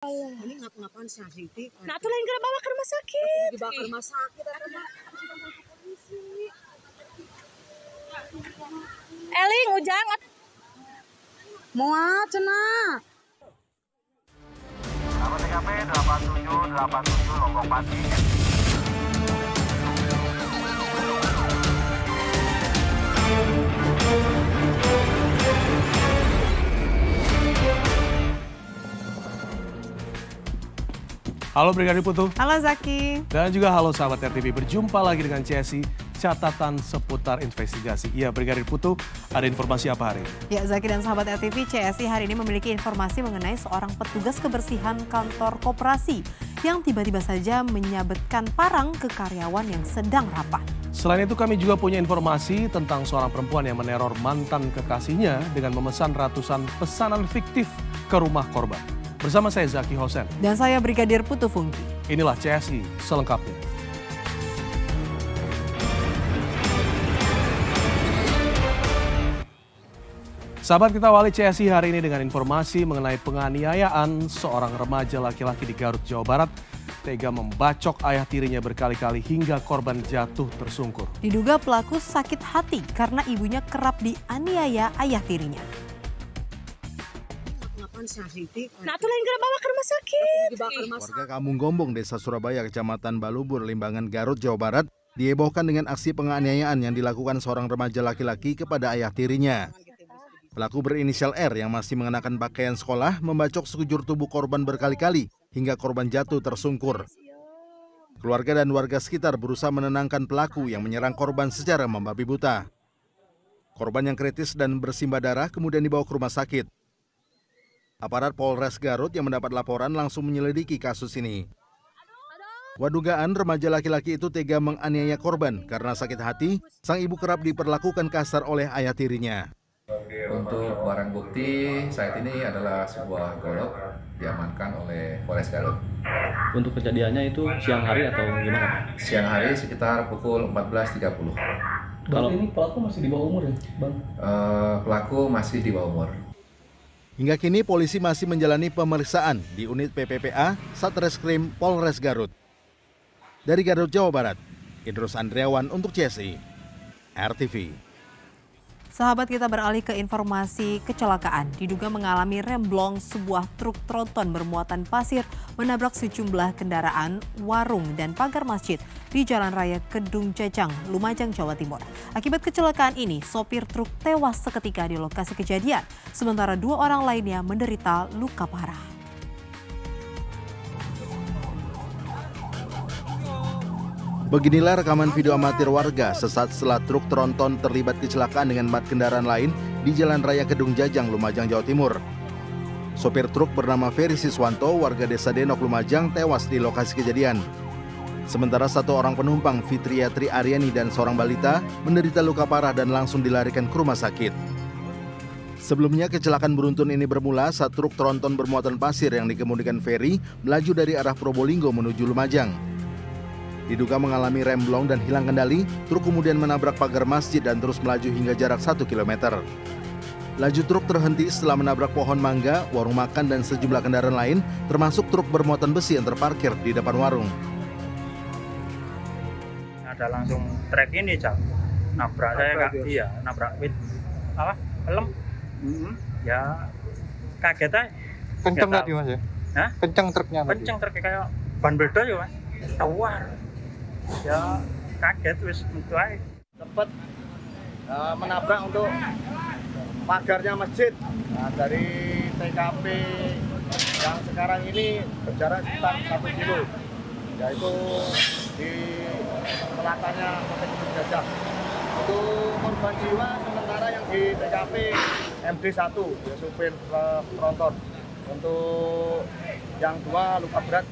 Ini ngapa-ngapain sih Siti? Nah, tuh lain kena bawa ke rumah sakit. Dibawa ke rumah sakit Eling, Ujang. Muat cenah. Nama TKP 8787 Lombok Pati. Halo Brigadir Putu. Halo Zaki. Dan juga halo sahabat RTV. Berjumpa lagi dengan CSI, catatan seputar investigasi. Iya Brigadir Putu, ada informasi apa hari ini? Ya Zaki dan sahabat RTV, CSI hari ini memiliki informasi mengenai seorang petugas kebersihan kantor koperasi yang tiba-tiba saja menyabetkan parang ke karyawan yang sedang rapat. Selain itu kami juga punya informasi tentang seorang perempuan yang meneror mantan kekasihnya dengan memesan ratusan pesanan fiktif ke rumah korban. Bersama saya Zaki Hosen. Dan saya Brigadir Putu Fungki. Inilah CSI selengkapnya. Sahabat, kita awali CSI hari ini dengan informasi mengenai penganiayaan seorang remaja laki-laki di Garut, Jawa Barat. Tega membacok ayah tirinya berkali-kali hingga korban jatuh tersungkur. Diduga pelaku sakit hati karena ibunya kerap dianiaya ayah tirinya. Nah, tuh lain kena bawa ke rumah sakit. Warga Kampung Gombong, Desa Surabaya, Kecamatan Balubur, Limbangan, Garut, Jawa Barat, dihebohkan dengan aksi penganiayaan yang dilakukan seorang remaja laki-laki kepada ayah tirinya. Pelaku berinisial R yang masih mengenakan pakaian sekolah membacok sekujur tubuh korban berkali-kali hingga korban jatuh tersungkur. Keluarga dan warga sekitar berusaha menenangkan pelaku yang menyerang korban secara membabi buta. Korban yang kritis dan bersimbah darah kemudian dibawa ke rumah sakit. Aparat Polres Garut yang mendapat laporan langsung menyelidiki kasus ini. Wadugaan remaja laki-laki itu tega menganiaya korban karena sakit hati, sang ibu kerap diperlakukan kasar oleh ayah tirinya. Untuk barang bukti saat ini adalah sebuah golok diamankan oleh Polres Garut. Untuk kejadiannya itu siang hari atau gimana? Siang hari sekitar pukul 14.30. Kalau ini pelaku masih di bawah umur ya, Bang? Pelaku masih di bawah umur. Hingga kini polisi masih menjalani pemeriksaan di unit PPPA Satreskrim Polres Garut. Dari Garut, Jawa Barat, Idrus Andriawan untuk CSI RTV. Sahabat, kita beralih ke informasi kecelakaan. Diduga mengalami remblong sebuah truk tronton bermuatan pasir menabrak sejumlah kendaraan, warung, dan pagar masjid di Jalan Raya Kedung Jajang, Lumajang, Jawa Timur. Akibat kecelakaan ini, sopir truk tewas seketika di lokasi kejadian, sementara 2 orang lainnya menderita luka parah. Beginilah rekaman video amatir warga sesaat setelah truk tronton terlibat kecelakaan dengan 4 kendaraan lain di Jalan Raya Kedung Jajang, Lumajang, Jawa Timur. Sopir truk bernama Ferry Siswanto, warga desa Denok, Lumajang, tewas di lokasi kejadian. Sementara 1 orang penumpang, Fitriatri Aryani dan seorang balita, menderita luka parah dan langsung dilarikan ke rumah sakit. Sebelumnya kecelakaan beruntun ini bermula saat truk tronton bermuatan pasir yang dikemudikan Ferry melaju dari arah Probolinggo menuju Lumajang. Diduga mengalami remblong dan hilang kendali, truk kemudian menabrak pagar masjid dan terus melaju hingga jarak 1 km. Laju truk terhenti setelah menabrak pohon mangga, warung makan, dan sejumlah kendaraan lain, termasuk truk bermuatan besi yang terparkir di depan warung. Ada langsung trek ini, Cak. Nabrak saya, Kak. Iya, nabrak helm. Ya, kaget aja. Kenceng tadi, Mas ya? Hah? Kenceng truknya tadi? Kenceng truknya kayak ban meledak ya, Mas. Tawar. Ya kaget wis itu aja. Sempat menabrak untuk pagarnya masjid. Nah, dari TKP yang sekarang ini berjarak sekitar 1 kilo, yaitu di selatan Kedung Jajang. Untuk korban jiwa sementara yang di TKP MD1, ya, supir tronton. Untuk yang 2 luka berat.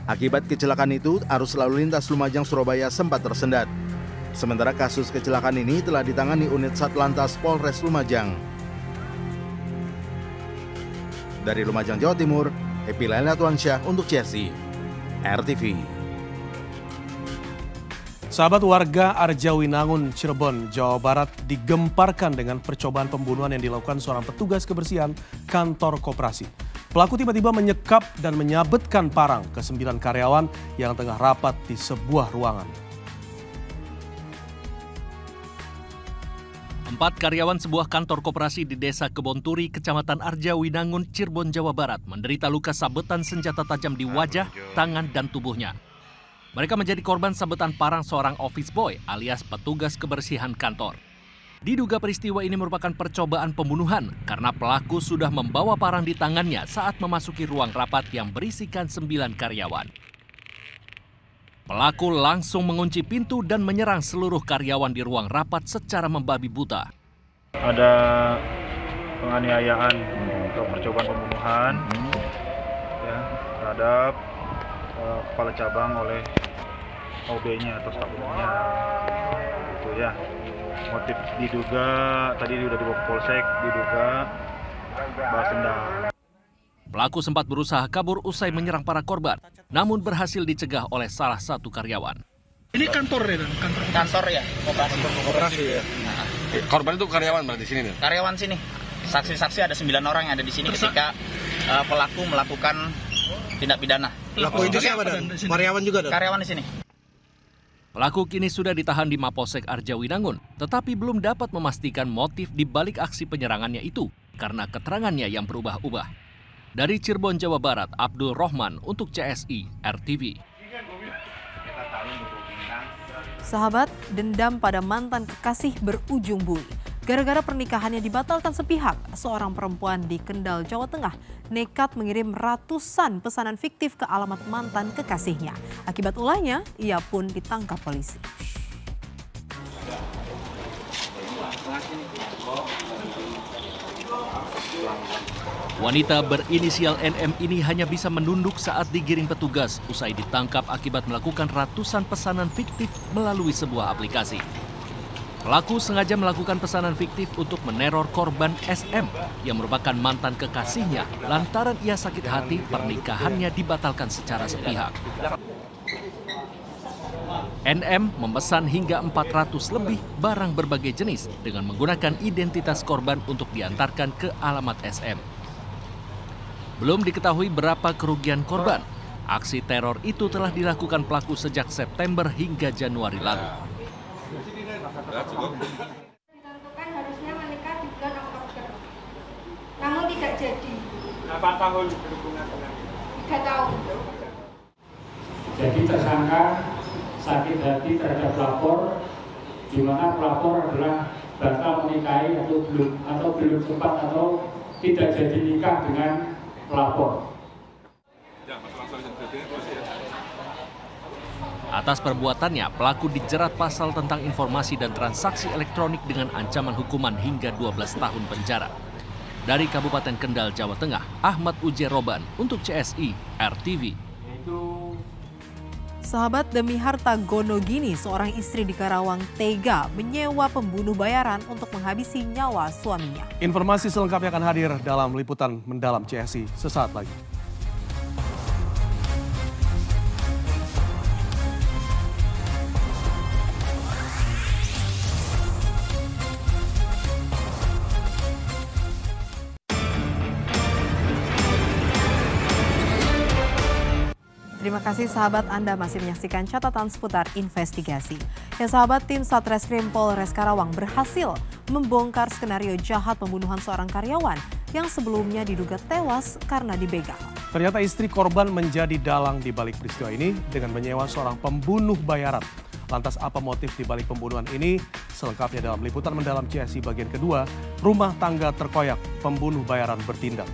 Akibat kecelakaan itu, arus lalu lintas Lumajang Surabaya sempat tersendat. Sementara kasus kecelakaan ini telah ditangani unit Satlantas Polres Lumajang. Dari Lumajang, Jawa Timur, Epi Laila Tuansyah untuk CSI RTV. Sahabat, warga Arjawinangun, Cirebon, Jawa Barat digemparkan dengan percobaan pembunuhan yang dilakukan seorang petugas kebersihan kantor koperasi. Pelaku tiba-tiba menyekap dan menyabetkan parang ke 9 karyawan yang tengah rapat di sebuah ruangan. 4 karyawan sebuah kantor koperasi di Desa Kebonturi, Kecamatan Arjawinangun, Cirebon, Jawa Barat menderita luka sabetan senjata tajam di wajah, tangan, dan tubuhnya. Mereka menjadi korban sabetan parang seorang office boy alias petugas kebersihan kantor. Diduga peristiwa ini merupakan percobaan pembunuhan karena pelaku sudah membawa parang di tangannya saat memasuki ruang rapat yang berisikan 9 karyawan. Pelaku langsung mengunci pintu dan menyerang seluruh karyawan di ruang rapat secara membabi buta. Ada penganiayaan atau percobaan pembunuhan ya, terhadap kepala cabang oleh OB-nya atau staf-nya, gitu ya. Motif diduga tadi sudah dibawa ke polsek, diduga balas dendam. Pelaku sempat berusaha kabur usai menyerang para korban, namun berhasil dicegah oleh salah satu karyawan. Ini kantor ya, kantor ya, koperasi ya. Nah, korban itu karyawan berarti sini nih? Karyawan sini. Saksi-saksi ada 9 orang yang ada di sini ketika pelaku melakukan tindak pidana. Pelaku itu siapa dan karyawan juga? Karyawan di sini. Pelaku kini sudah ditahan di Mapolsek Arjawinangun, tetapi belum dapat memastikan motif di balik aksi penyerangannya itu karena keterangannya yang berubah-ubah. Dari Cirebon, Jawa Barat, Abdul Rohman untuk CSI RTV. Sahabat, dendam pada mantan kekasih berujung bui. Gara-gara pernikahannya dibatalkan sepihak, seorang perempuan di Kendal, Jawa Tengah nekat mengirim ratusan pesanan fiktif ke alamat mantan kekasihnya. Akibat ulahnya, ia pun ditangkap polisi. Wanita berinisial NM ini hanya bisa menunduk saat digiring petugas usai ditangkap akibat melakukan ratusan pesanan fiktif melalui sebuah aplikasi. Pelaku sengaja melakukan pesanan fiktif untuk meneror korban SM yang merupakan mantan kekasihnya lantaran ia sakit hati pernikahannya dibatalkan secara sepihak. NM memesan hingga 400 lebih barang berbagai jenis dengan menggunakan identitas korban untuk diantarkan ke alamat SM. Belum diketahui berapa kerugian korban. Aksi teror itu telah dilakukan pelaku sejak September hingga Januari lalu. Ditentukan harusnya menikah di bulan Oktober, namun tidak jadi. Berapa tahun berhubungan dengan? 3 tahun. Jadi tersangka sakit hati terhadap pelapor, di mana pelapor adalah batal menikahi atau belum sempat atau tidak jadi nikah dengan pelapor. Atas perbuatannya, pelaku dijerat pasal tentang informasi dan transaksi elektronik dengan ancaman hukuman hingga 12 tahun penjara. Dari Kabupaten Kendal, Jawa Tengah, Ahmad Ujeroban untuk CSI RTV. Sahabat, demi harta gono gini, seorang istri di Karawang tega menyewa pembunuh bayaran untuk menghabisi nyawa suaminya. Informasi selengkapnya akan hadir dalam liputan mendalam CSI sesaat lagi. Terima kasih sahabat, Anda masih menyaksikan catatan seputar investigasi. Ya sahabat, tim Satreskrim Polres Karawang berhasil membongkar skenario jahat pembunuhan seorang karyawan yang sebelumnya diduga tewas karena dibegal. Ternyata istri korban menjadi dalang di balik peristiwa ini dengan menyewa seorang pembunuh bayaran. Lantas apa motif di balik pembunuhan ini? Selengkapnya dalam liputan mendalam CSI bagian kedua, rumah tangga terkoyak, pembunuh bayaran bertindak.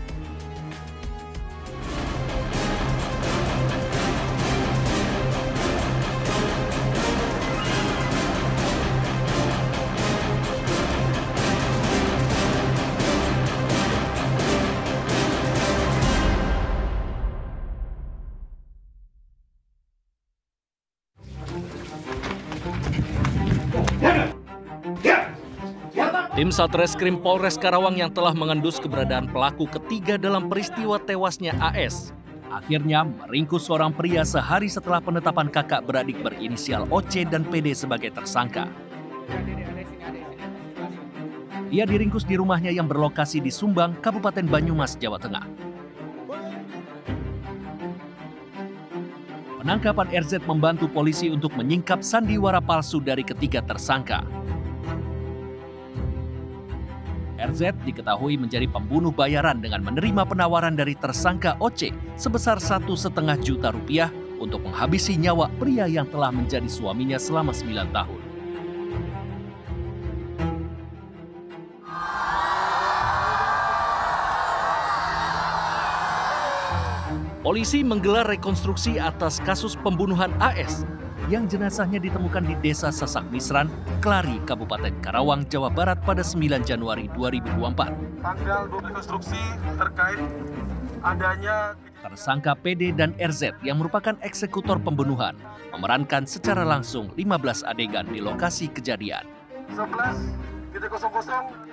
Tim Satreskrim Polres Karawang yang telah mengendus keberadaan pelaku ketiga dalam peristiwa tewasnya AS Akhirnya meringkus seorang pria sehari setelah penetapan kakak beradik berinisial OC dan PD sebagai tersangka. Ia diringkus di rumahnya yang berlokasi di Sumbang, Kabupaten Banyumas, Jawa Tengah. Penangkapan RZ membantu polisi untuk menyingkap sandiwara palsu dari ketiga tersangka. RZ diketahui menjadi pembunuh bayaran dengan menerima penawaran dari tersangka OC sebesar 1,5 juta rupiah untuk menghabisi nyawa pria yang telah menjadi suaminya selama 9 tahun. Polisi menggelar rekonstruksi atas kasus pembunuhan AS yang jenazahnya ditemukan di Desa Sasak Misran, Klari, Kabupaten Karawang, Jawa Barat pada 9 Januari 2024. Tanggal 2 rekonstruksi terkait adanya Tersangka PD dan RZ yang merupakan eksekutor pembunuhan memerankan secara langsung 15 adegan di lokasi kejadian. 11.00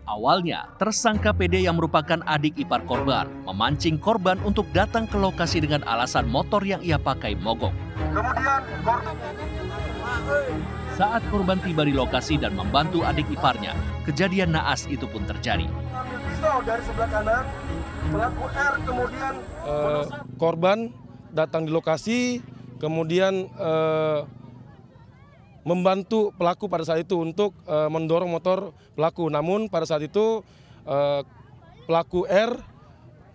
Awalnya, tersangka PD yang merupakan adik ipar korban memancing korban untuk datang ke lokasi dengan alasan motor yang ia pakai mogok. Kemudian Saat korban tiba di lokasi dan membantu adik iparnya, kejadian naas itu pun terjadi. pisau dari sebelah kanan, pelaku R kemudian korban datang di lokasi, kemudian membantu pelaku pada saat itu untuk mendorong motor pelaku. Namun pada saat itu pelaku R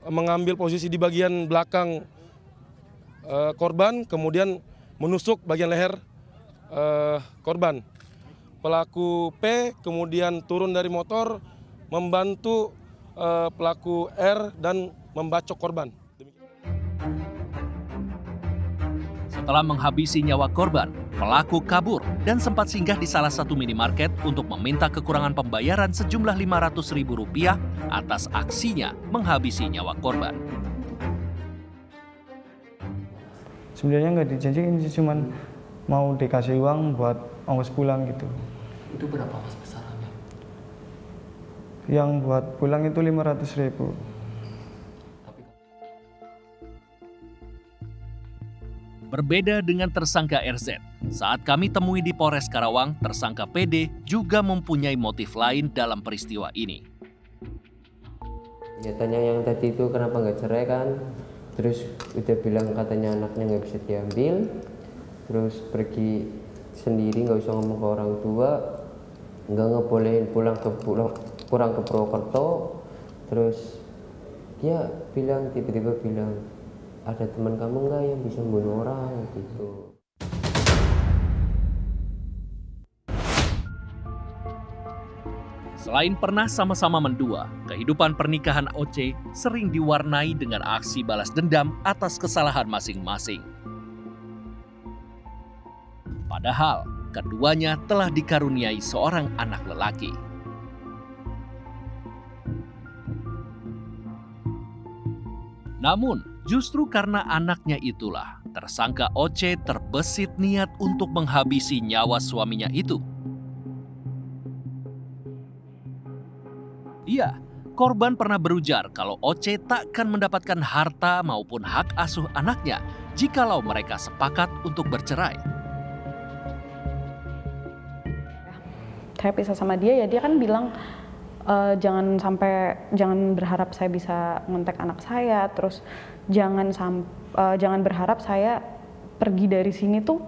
mengambil posisi di bagian belakang korban, kemudian menusuk bagian leher korban. Pelaku P kemudian turun dari motor, membantu pelaku R dan membacok korban. Setelah menghabisi nyawa korban, pelaku kabur dan sempat singgah di salah satu minimarket untuk meminta kekurangan pembayaran sejumlah Rp500.000 atas aksinya menghabisi nyawa korban. Sebenarnya nggak dijanjiin sih, cuman mau dikasih uang buat ongkos pulang gitu. Itu berapa mas besarannya? Yang buat pulang itu Rp500.000. Berbeda dengan tersangka RZ, saat kami temui di Polres Karawang, tersangka PD juga mempunyai motif lain dalam peristiwa ini. Ya tanya yang tadi itu kenapa nggak cerai kan, terus udah bilang katanya anaknya nggak bisa diambil, terus pergi sendiri nggak usah ngomong ke orang tua, nggak ngebolehin pulang ke Purwokerto, terus dia bilang tiba-tiba bilang, ada teman kamu nggak yang bisa membunuh orang gitu. Selain pernah sama-sama mendua, kehidupan pernikahan OC sering diwarnai dengan aksi balas dendam atas kesalahan masing-masing. Padahal keduanya telah dikaruniai seorang anak lelaki. Namun, justru karena anaknya itulah, tersangka OC terbesit niat untuk menghabisi nyawa suaminya itu. Iya, korban pernah berujar kalau OC takkan mendapatkan harta maupun hak asuh anaknya jikalau mereka sepakat untuk bercerai. Saya pisah sama dia, ya dia kan bilang, jangan berharap saya bisa ngontek anak saya, terus jangan berharap saya pergi dari sini tuh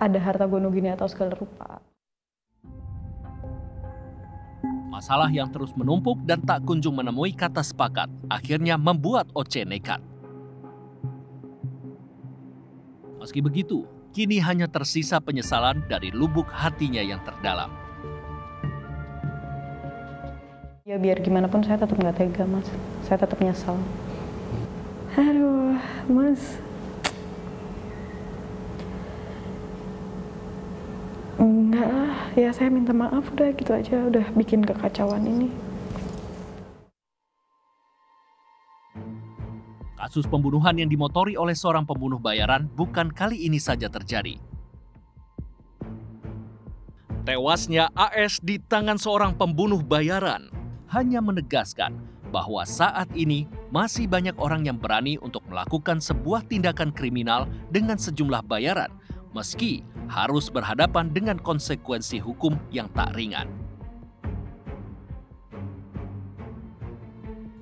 ada harta gono gini atau segala rupa. Masalah yang terus menumpuk dan tak kunjung menemui kata sepakat akhirnya membuat OC nekat. Meski begitu, kini hanya tersisa penyesalan dari lubuk hatinya yang terdalam. Ya biar gimana pun saya tetap nggak tega mas, saya tetap nyesel. Aduh mas, enggak lah, ya saya minta maaf udah gitu aja, udah bikin kekacauan ini. Kasus pembunuhan yang dimotori oleh seorang pembunuh bayaran bukan kali ini saja terjadi. Tewasnya AS di tangan seorang pembunuh bayaran hanya menegaskan bahwa saat ini masih banyak orang yang berani untuk melakukan sebuah tindakan kriminal dengan sejumlah bayaran, meski harus berhadapan dengan konsekuensi hukum yang tak ringan.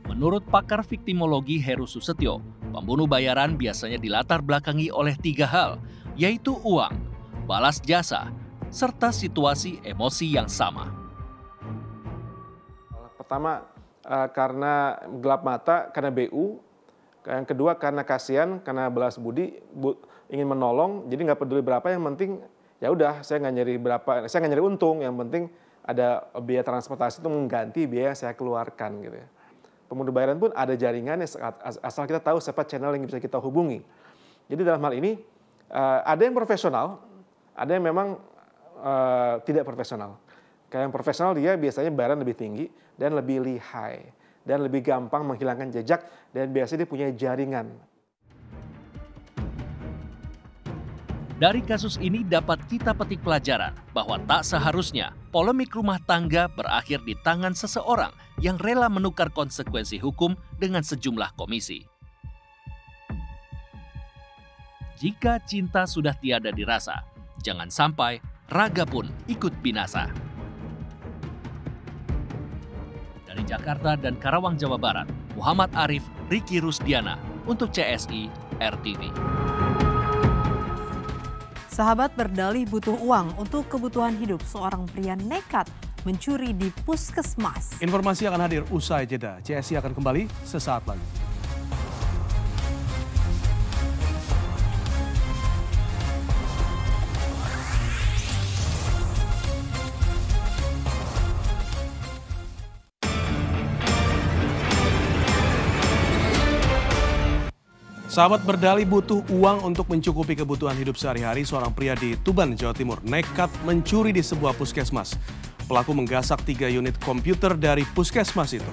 Menurut pakar viktimologi Heru Susetyo, pembunuh bayaran biasanya dilatar belakangi oleh 3 hal, yaitu uang, balas jasa, serta situasi emosi yang sama. Pertama, karena gelap mata, karena BU. Yang kedua, karena kasihan, karena balas budi, ingin menolong, jadi nggak peduli berapa, yang penting ya udah saya nggak nyari berapa, saya nggak nyari untung, yang penting ada biaya transportasi itu mengganti biaya yang saya keluarkan gitu ya. Pembunuh bayaran pun ada jaringannya, asal kita tahu siapa channel yang bisa kita hubungi. Jadi dalam hal ini ada yang profesional, ada yang memang tidak profesional. Kayak yang profesional dia biasanya bayaran lebih tinggi dan lebih lihai dan lebih gampang menghilangkan jejak dan biasanya dia punya jaringan. Dari kasus ini dapat kita petik pelajaran bahwa tak seharusnya polemik rumah tangga berakhir di tangan seseorang yang rela menukar konsekuensi hukum dengan sejumlah komisi. Jika cinta sudah tiada dirasa, jangan sampai raga pun ikut binasa. Dari Jakarta dan Karawang, Jawa Barat, Muhammad Arif, Riki Rusdiana untuk CSI RTV. Sahabat berdalih butuh uang untuk kebutuhan hidup, seorang pria nekat mencuri di puskesmas. Informasi akan hadir usai jeda. CSI akan kembali sesaat lagi. Sahabat berdalih butuh uang untuk mencukupi kebutuhan hidup sehari-hari. Seorang pria di Tuban, Jawa Timur nekat mencuri di sebuah puskesmas. Pelaku menggasak 3 unit komputer dari puskesmas itu.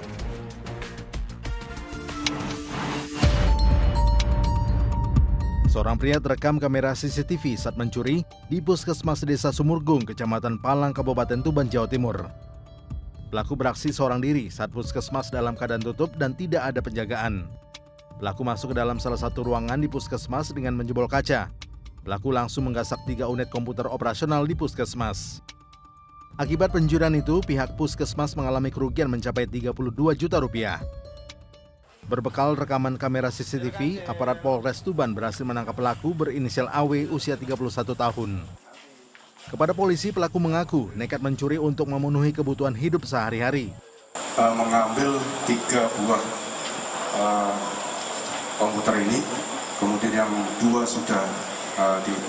Seorang pria terekam kamera CCTV saat mencuri di puskesmas Desa Sumurgung, Kecamatan Palang, Kabupaten Tuban, Jawa Timur. Pelaku beraksi seorang diri saat puskesmas dalam keadaan tutup dan tidak ada penjagaan. Pelaku masuk ke dalam salah satu ruangan di puskesmas dengan menjebol kaca. Pelaku langsung menggasak 3 unit komputer operasional di puskesmas. Akibat pencurian itu, pihak puskesmas mengalami kerugian mencapai 32 juta rupiah. Berbekal rekaman kamera CCTV, aparat Polres Tuban berhasil menangkap pelaku berinisial AW usia 31 tahun. Kepada polisi, pelaku mengaku nekat mencuri untuk memenuhi kebutuhan hidup sehari-hari. Mengambil 3 buah komputer ini, kemudian yang 2 sudah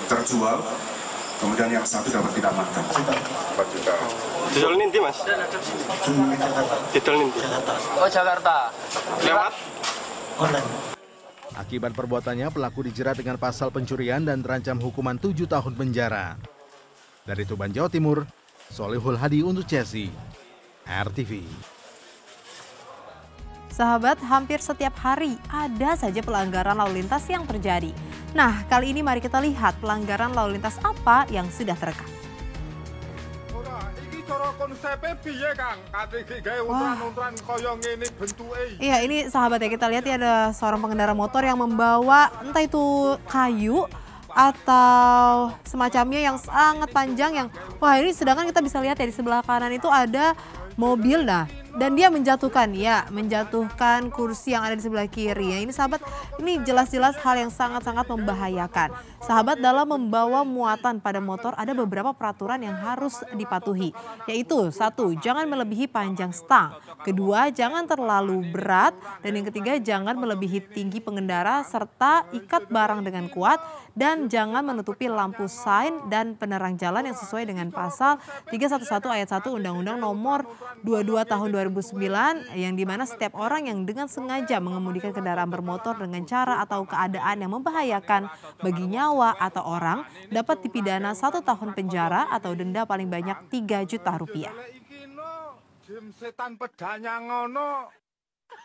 terjual, kemudian yang 1 dapat kita amankan. 4 juta. Jual nanti mas? Jual nanti. Oh Jakarta. Lewat? Online. Akibat perbuatannya, pelaku dijerat dengan pasal pencurian dan terancam hukuman 7 tahun penjara. Dari Tuban, Jawa Timur, Solihul Hadi untuk CSI RTV. Sahabat, hampir setiap hari ada saja pelanggaran lalu lintas yang terjadi. Nah, kali ini mari kita lihat pelanggaran lalu lintas apa yang sudah terekam. Iya, ini sahabat ya, kita lihat ya, ada seorang pengendara motor yang membawa entah itu kayu atau semacamnya yang sangat panjang yang wah, ini sedangkan kita bisa lihat ya di sebelah kanan itu ada mobil, nah, dan dia menjatuhkan kursi yang ada di sebelah kiri. Ya, ini sahabat, ini jelas-jelas hal yang sangat-sangat membahayakan. Sahabat, dalam membawa muatan pada motor ada beberapa peraturan yang harus dipatuhi, yaitu 1, jangan melebihi panjang stang, 2, jangan terlalu berat, dan yang ketiga, jangan melebihi tinggi pengendara serta ikat barang dengan kuat, dan jangan menutupi lampu sein dan penerang jalan yang sesuai dengan pasal 311 ayat 1 Undang-Undang Nomor 22 Tahun 2009, yang dimana setiap orang yang dengan sengaja mengemudikan kendaraan bermotor dengan cara atau keadaan yang membahayakan bagi nyawa atau orang dapat dipidana 1 tahun penjara atau denda paling banyak 3 juta rupiah. Setan pedanya ngono.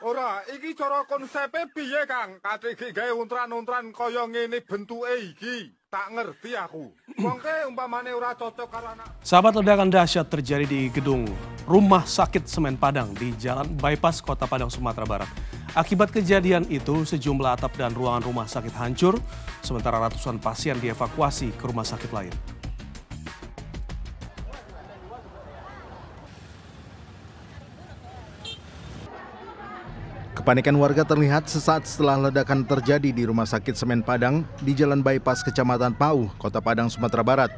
Ora, iki cara konsepe piye, Kang? Kate iki gawe untran-untran kaya ngene bentuke iki. Tak ngerti aku. Wongke umpamane ora cocok karo anak. Sahabat, ledakan dahsyat terjadi di gedung Rumah Sakit Semen Padang di Jalan Bypass Kota Padang, Sumatera Barat. Akibat kejadian itu, sejumlah atap dan ruangan rumah sakit hancur, sementara ratusan pasien dievakuasi ke rumah sakit lain. Kepanikan warga terlihat sesaat setelah ledakan terjadi di Rumah Sakit Semen Padang di Jalan Bypass Kecamatan Pau, Kota Padang, Sumatera Barat.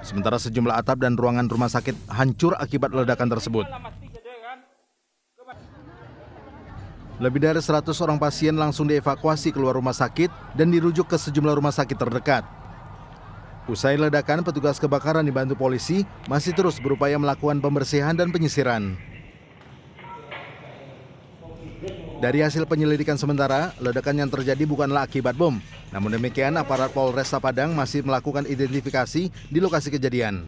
Sementara sejumlah atap dan ruangan rumah sakit hancur akibat ledakan tersebut. Lebih dari 100 orang pasien langsung dievakuasi keluar rumah sakit dan dirujuk ke sejumlah rumah sakit terdekat. Usai ledakan, petugas kebakaran dibantu polisi masih terus berupaya melakukan pembersihan dan penyisiran. Dari hasil penyelidikan sementara, ledakan yang terjadi bukanlah akibat bom. Namun demikian, aparat Polresta Padang masih melakukan identifikasi di lokasi kejadian.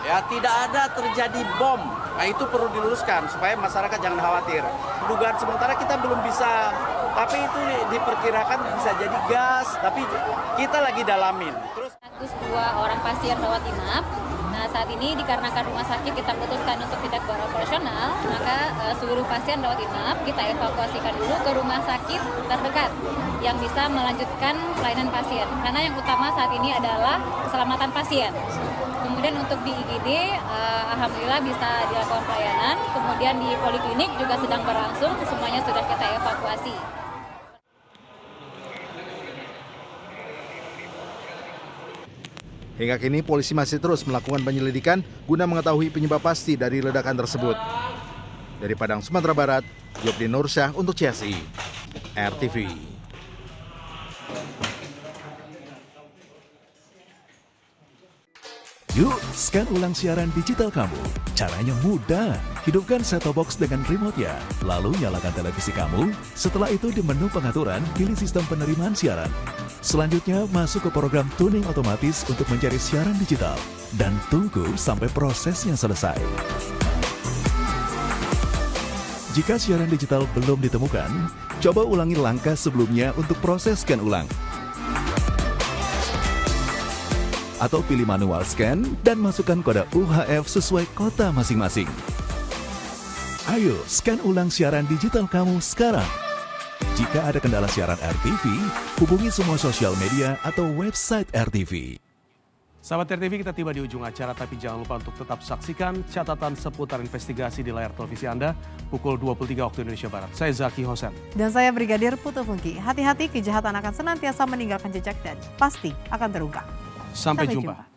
Ya, tidak ada terjadi bom. Nah, itu perlu diluruskan supaya masyarakat jangan khawatir. Dugaan sementara kita belum bisa, tapi itu diperkirakan bisa jadi gas, tapi kita lagi dalamin. Terus 102 orang pasien rawat inap. Nah, saat ini dikarenakan rumah sakit kita putuskan untuk tidak beroperasional, maka seluruh pasien rawat inap kita evakuasikan dulu ke rumah sakit terdekat yang bisa melanjutkan pelayanan pasien. Karena yang utama saat ini adalah keselamatan pasien. Kemudian untuk di IGD, alhamdulillah bisa dilakukan pelayanan. Kemudian di poliklinik juga sedang berlangsung, semuanya sudah kita evakuasi. Hingga kini polisi masih terus melakukan penyelidikan guna mengetahui penyebab pasti dari ledakan tersebut. Dari Padang, Sumatera Barat, Yopdi Nursyah untuk CSI RTV. Yuk, scan ulang siaran digital kamu. Caranya mudah. Hidupkan set-top box dengan remote-nya. Lalu nyalakan televisi kamu. Setelah itu di menu pengaturan, pilih sistem penerimaan siaran. Selanjutnya, masuk ke program tuning otomatis untuk mencari siaran digital. Dan tunggu sampai prosesnya selesai. Jika siaran digital belum ditemukan, coba ulangi langkah sebelumnya untuk proses scan ulang. Atau pilih manual scan dan masukkan kode UHF sesuai kota masing-masing. Ayo, scan ulang siaran digital kamu sekarang. Jika ada kendala siaran RTV, hubungi semua sosial media atau website RTV. Sahabat RTV, kita tiba di ujung acara, tapi jangan lupa untuk tetap saksikan catatan seputar investigasi di layar televisi Anda pukul 23 waktu Indonesia Barat. Saya Zaki Hosen. Dan saya Brigadir Putu Funki. Hati-hati, kejahatan akan senantiasa meninggalkan jejak dan pasti akan terungkap. Sampai jumpa.